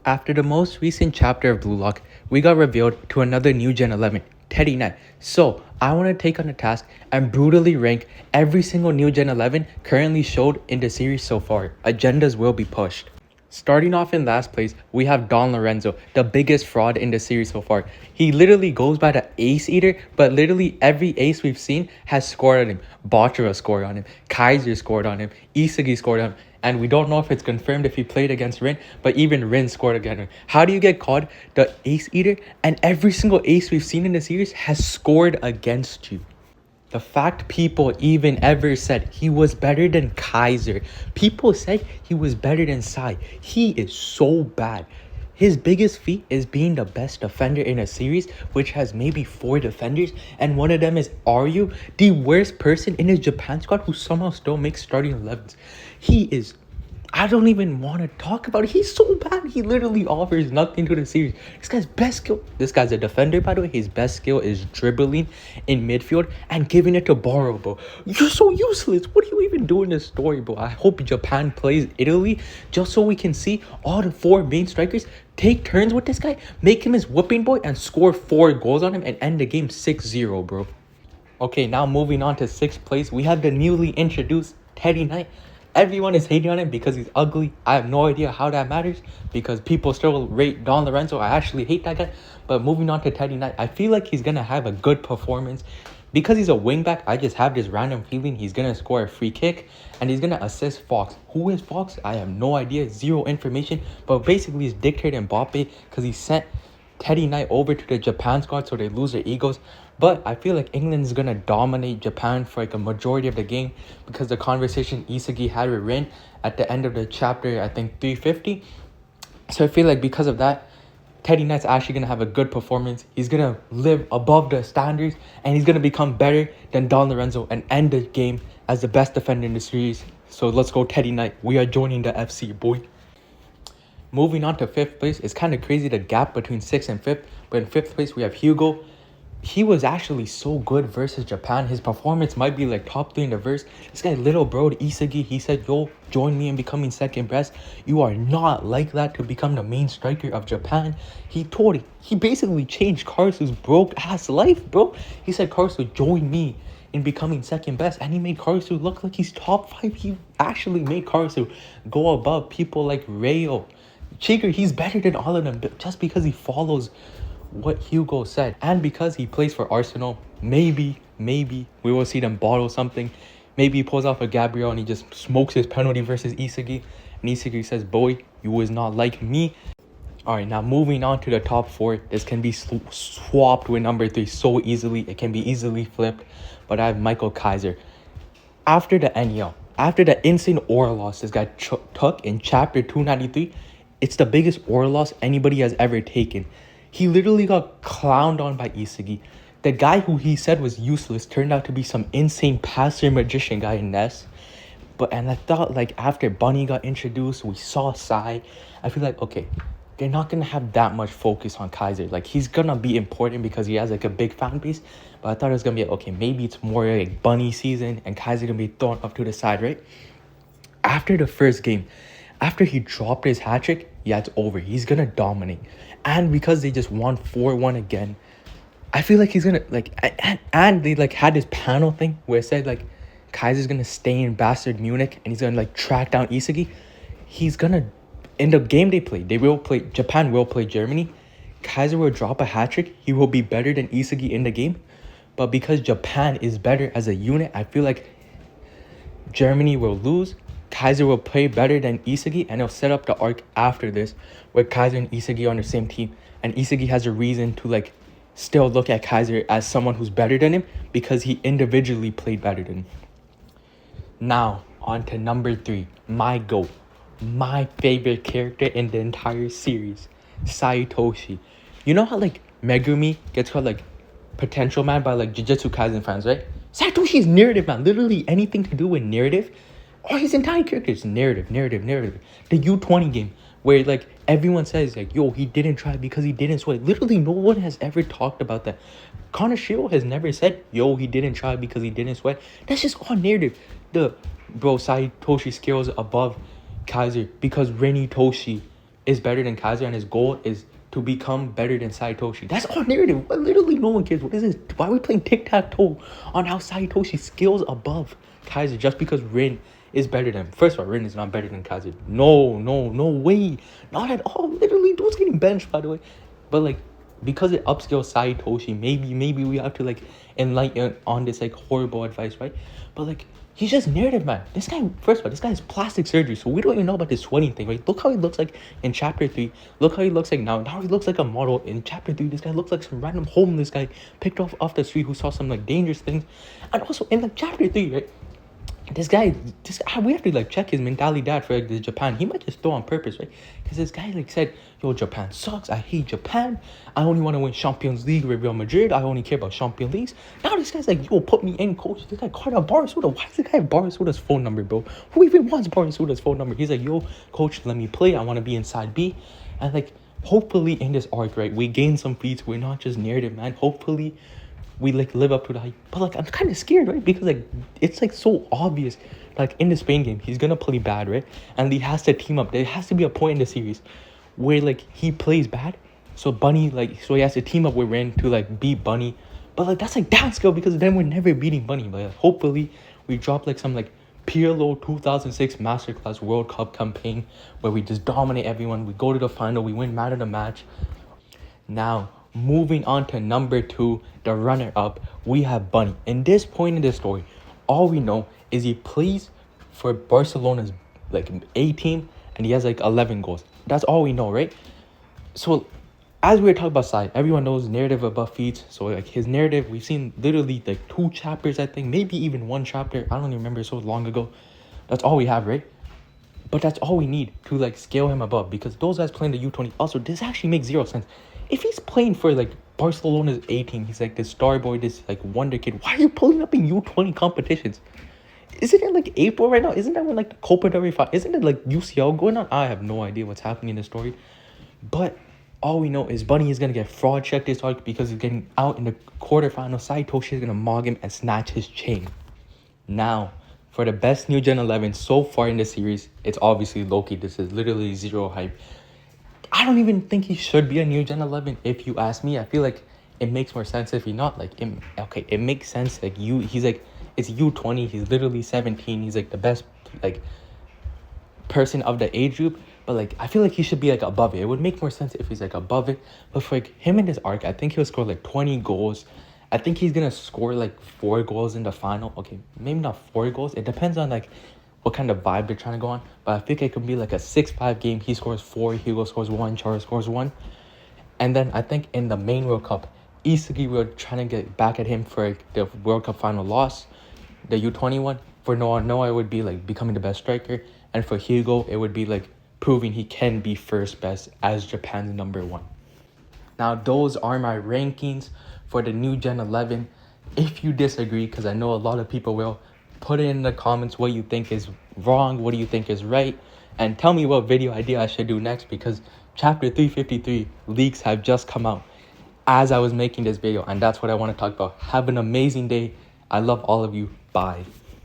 After the most recent chapter of Blue Lock, we got revealed to another new Gen 11, Teddy Knight. So, I want to take on the task and brutally rank every single new Gen 11 currently showed in the series so far. Agendas will be pushed. Starting off in last place, we have Don Lorenzo, the biggest fraud in the series so far. He literally goes by the Ace Eater, but literally every ace we've seen has scored on him. Bachara scored on him, Kaiser scored on him, Isagi scored on him, and we don't know if it's confirmed if he played against Rin, but even Rin scored against him. How do you get called the Ace Eater and every single ace we've seen in the series has scored against you? The fact people even ever said he was better than Kaiser. People said he was better than Sai. He is so bad. His biggest feat is being the best defender in a series, which has maybe 4 defenders, and one of them is Ryu, the worst person in his Japan squad who somehow still makes starting 11s. He is... I don't even want to talk about it. He's so bad. He literally offers nothing to the series. This guy's best skill. This guy's a defender, by the way. His best skill is dribbling in midfield and giving it to Baro, bro. You're so useless. What are you even doing in this story, bro? I hope Japan plays Italy just so we can see all the 4 main strikers take turns with this guy, make him his whooping boy, and score 4 goals on him and end the game 6-0, bro. Okay, now moving on to 6th place, we have the newly introduced Teddy Knight. Everyone is hating on him because he's ugly. I have no idea how that matters because people still rate Don Lorenzo. I actually hate that guy. But moving on to Teddy Knight, I feel like he's going to have a good performance. Because he's a wingback, I just have this random feeling he's going to score a free kick and he's going to assist Fox. Who is Fox? I have no idea. Zero information. But basically, he's dictated Mbappe because he sent Teddy Knight over to the Japan squad so they lose their egos. But I feel like England is going to dominate Japan for like a majority of the game because the conversation Isagi had with Rin at the end of the chapter, I think 350. So I feel like because of that, Teddy Knight's actually going to have a good performance. He's going to live above the standards and he's going to become better than Don Lorenzo and end the game as the best defender in the series. So let's go Teddy Knight. We are joining the FC, boy. Moving on to 5th place, it's kind of crazy the gap between 6th and 5th. But in 5th place, we have Hugo. He was actually so good versus Japan. His performance might be like top 3 in the verse. This guy little broed Isagi. He said, yo, join me in becoming second best. You are not like that to become the main striker of Japan. He basically changed Karsu's broke ass life, bro. He said, Karsu, join me in becoming second best. And he made Karsu look like he's top 5. He actually made Karsu go above people like Rayo. Chigger, he's better than all of them, but just because he follows what Hugo said and because he plays for Arsenal, maybe we will see them bottle something. Maybe he pulls off a Gabriel and he just smokes his penalty versus Isagi and Isagi says, boy, you is not like me. Alright, now moving on to the top 4. This can be swapped with number 3 so easily. It can be easily flipped, but I have Michael Kaiser. After the NEL, after the insane aura loss this guy took in chapter 293, it's the biggest aura loss anybody has ever taken. He literally got clowned on by Isagi. The guy who he said was useless turned out to be some insane passer magician guy in Ness. And I thought like after Bunny got introduced, we saw Sai. I feel like, okay, they're not going to have that much focus on Kaiser. Like he's going to be important because he has like a big fan base. But I thought it was going to be, okay, maybe it's more like Bunny season and Kaiser going to be thrown up to the side, right? After the first game, after he dropped his hat trick, yeah, it's over. He's going to dominate. And because they just won 4-1 again, I feel like he's going to, like, and they, like, had this panel thing where it said, like, Kaiser's going to stay in Bastard Munich and he's going to, like, track down Isagi. He's going to, in the game they play, Japan will play Germany. Kaiser will drop a hat trick. He will be better than Isagi in the game. But because Japan is better as a unit, I feel like Germany will lose. Kaiser will play better than Isagi and he'll set up the arc after this where Kaiser and Isagi are on the same team and Isagi has a reason to like still look at Kaiser as someone who's better than him because he individually played better than him. Now on to number 3, my GOAT, my favorite character in the entire series, Saitoshi. You know how like Megumi gets called like potential man by like Jujutsu Kaisen fans, right? Saitoshi's narrative, man. Literally anything to do with narrative. Or his entire character is narrative. The U20 game where like everyone says like, yo, he didn't try because he didn't sweat. Literally no one has ever talked about that. Kanashiro has never said, yo, he didn't try because he didn't sweat. That's just all narrative. Saitoshi skills above Kaiser because Reni Toshi is better than Kaiser and his goal is to become better than Saitoshi. That's our narrative. Literally, no one cares. What is this? Why are we playing tic-tac-toe on how Saitoshi skills above Kaiser just because Rin is better than him? First of all, Rin is not better than Kaiser. No way. Not at all. Literally, dude's getting benched, by the way. But, like, because it upscales Saitoshi, maybe we have to, like, enlighten on this, like, horrible advice, right? But, like, he's just narrative, man. This guy, first of all, this guy has plastic surgery, so we don't even know about this sweating thing, right? Look how he looks like in chapter 3. Look how he looks like now. Now he looks like a model. In chapter 3, this guy looks like some random homeless guy picked off the street who saw some, like, dangerous things. And also, in, like, chapter 3, right? This guy, we have to, like, check his mentality dad for, like, the Japan. He might just throw on purpose, right? Because this guy, like, said, yo, Japan sucks. I hate Japan. I only want to win Champions League with Real Madrid. I only care about Champions Leagues. Now this guy's like, yo, put me in, coach. This guy called out Barasuda. Why does this guy have Barasuda's phone number, bro? Who even wants Barasuda's phone number? He's like, yo, coach, let me play. I want to be inside B. And, like, hopefully in this arc, right, we gain some feats. We're not just narrative, man. Hopefully we, like, live up to the hype. But, like, I'm kind of scared, right? Because, like, it's, like, so obvious. Like, in the Spain game, he's going to play bad, right? And he has to team up. There has to be a point in the series where, like, he plays bad. So Bunny, like, so he has to team up with Ren to, like, beat Bunny. But, like, that's, like, downscale because then we're never beating Bunny. But, like, hopefully we drop, like, some, like, Pirlo 2006 Masterclass World Cup campaign where we just dominate everyone. We go to the final. We win man of the match. Now, moving on to number 2, the runner-up, we have Bunny. In this point in the story, all we know is he plays for Barcelona's, like, A team, and he has, like, 11 goals. That's all we know, right? So, as we were talking about Sai, everyone knows narrative above feats. So, like, his narrative, we've seen literally, like, 2 chapters, I think. Maybe even 1 chapter. I don't even remember, so long ago. That's all we have, right? But that's all we need to, like, scale him above. Because those guys playing the U20... Also, this actually makes 0 sense. If he's playing for, like, Barcelona's A team, he's, like, this star boy, this, like, wonder kid. Why are you pulling up in U20 competitions? Isn't it, like, April right now? Isn't that when, like, the Copa del Rey fight? Isn't it, like, UCL going on? I have no idea what's happening in the story. But all we know is Bunny is going to get fraud checked this arc because he's getting out in the quarterfinal. Saitoshi is going to mog him and snatch his chain. Now, for the best New Gen 11 so far in the series, it's obviously Loki. This is literally 0 hype. I don't even think he should be a New Gen 11 if you ask me. I feel like it makes more sense if he's not. Like, it makes sense. Like, he's like, it's U20. He's literally 17. He's, like, the best, like, person of the age group. But, like, I feel like he should be, like, above it. It would make more sense if he's, like, above it. But for, like, him in this arc, I think he'll score, like, 20 goals. I think he's going to score, like, 4 goals in the final. Okay, maybe not 4 goals. It depends on, like, what kind of vibe they're trying to go on. But I think it could be, like, a 6-5 game. He scores 4, Hugo scores 1, Chara scores 1. And then I think in the main World Cup, Isagi, we're trying to get back at him for, like, the World Cup final loss. The U21. For Noah, it would be, like, becoming the best striker. And for Hugo, it would be, like, proving he can be first best as Japan's number 1. Now, those are my rankings for the New Gen 11. If you disagree, because I know a lot of people will, put it in the comments what you think is wrong, what do you think is right, and tell me what video idea I should do next, because Chapter 353 leaks have just come out as I was making this video, and that's what I want to talk about. Have an amazing day. I love all of you. Bye.